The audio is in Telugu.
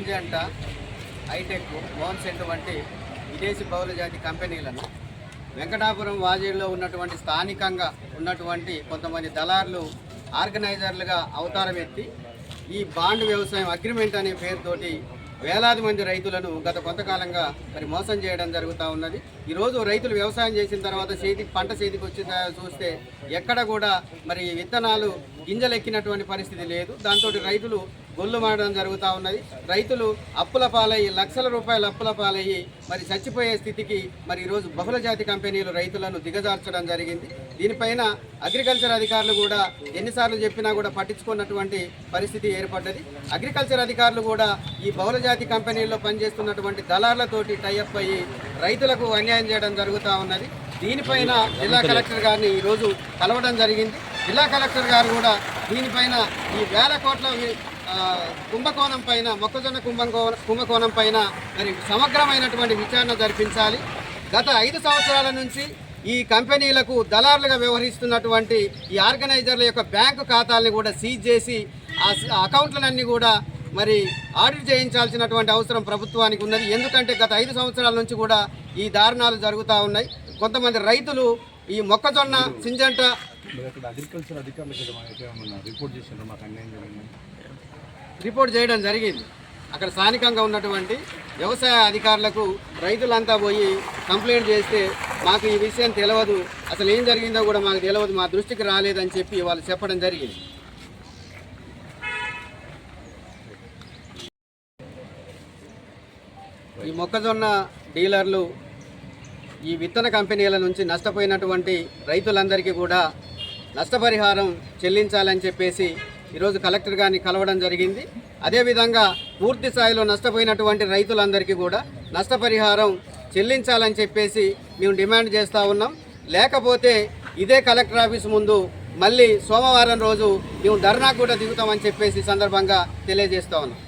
సింజంటా, హైటెక్, మోన్సెంట్ వంటి విదేశీ బహుళజాతి కంపెనీలను వెంకటాపురం వాజేడులో ఉన్నటువంటి స్థానికంగా ఉన్నటువంటి కొంతమంది దళారులు ఆర్గనైజర్లుగా అవతారం ఎత్తి ఈ బాండ్ వ్యవసాయం అగ్రిమెంట్ అనే పేరుతోటి వేలాది మంది రైతులను గత కొంతకాలంగా మరి మోసం చేయడం జరుగుతూ ఉన్నది. ఈరోజు రైతులు వ్యవసాయం చేసిన తర్వాత పంట చేతికి వచ్చిన చూస్తే ఎక్కడ కూడా మరి విత్తనాలు గింజలెక్కినటువంటి పరిస్థితి లేదు. దాంతో రైతులు గొల్లు మారడం జరుగుతూ ఉన్నది. రైతులు అప్పుల పాలయ్యి లక్షల రూపాయల అప్పుల పాలయ్యి మరి చచ్చిపోయే స్థితికి మరి ఈరోజు బహుళజాతి కంపెనీలు రైతులను దిగజార్చడం జరిగింది. దీనిపైన అగ్రికల్చర్ అధికారులు కూడా ఎన్నిసార్లు చెప్పినా కూడా పట్టించుకున్నటువంటి పరిస్థితి ఏర్పడ్డది. అగ్రికల్చర్ అధికారులు కూడా ఈ బహుళజాతి కంపెనీల్లో పనిచేస్తున్నటువంటి దళార్లతోటి టైఅప్ అయ్యి రైతులకు అన్యాయం చేయడం జరుగుతూ ఉన్నది. దీనిపైన జిల్లా కలెక్టర్ గారిని ఈరోజు కలవడం జరిగింది. జిల్లా కలెక్టర్ గారు కూడా దీనిపైన ఈ వేల కోట్ల కుంభకోణం పైన, మొక్కజొన్న కుంభకోణం పైన మరి సమగ్రమైనటువంటి విచారణ జరిపించాలి. గత 5 సంవత్సరాల నుంచి ఈ కంపెనీలకు దళారులుగా వ్యవహరిస్తున్నటువంటి ఈ ఆర్గనైజర్ల యొక్క బ్యాంకు ఖాతాలను కూడా సీజ్ చేసి ఆ అకౌంట్లన్నీ కూడా మరి ఆడిట్ చేయించాల్సినటువంటి అవసరం ప్రభుత్వానికి ఉన్నది. ఎందుకంటే గత 5 సంవత్సరాల నుంచి కూడా ఈ దారుణాలు జరుగుతూ ఉన్నాయి. కొంతమంది రైతులు ఈ మొక్కజొన్న, సింజంటా అగ్రికల్చర్ అధికారులకు రిపోర్ట్ చేయడం జరిగింది. అక్కడ స్థానికంగా ఉన్నటువంటి వ్యవసాయ అధికారులకు రైతులంతా పోయి కంప్లైంట్ చేస్తే మాకు ఈ విషయం తెలియదు, అసలు ఏం జరిగిందో కూడా మాకు తెలియదు, మా దృష్టికి రాలేదని చెప్పి వాళ్ళు చెప్పడం జరిగింది. ఈ మొక్కజొన్న డీలర్లు ఈ విత్తన కంపెనీల నుంచి నష్టపోయినటువంటి రైతులందరికీ కూడా నష్టపరిహారం చెల్లించాలని చెప్పేసి ఈరోజు కలెక్టర్ గారిని కలవడం జరిగింది. అదేవిధంగా పూర్తి స్థాయిలో నష్టపోయినటువంటి రైతులందరికీ కూడా నష్టపరిహారం చెల్లించాలని చెప్పేసి మేము డిమాండ్ చేస్తూ ఉన్నాం. లేకపోతే ఇదే కలెక్టర్ ఆఫీస్ ముందు మళ్ళీ సోమవారం రోజు మేము ధర్నా కూడా దిగుతామని చెప్పేసి సందర్భంగా తెలియజేస్తూ ఉన్నాం.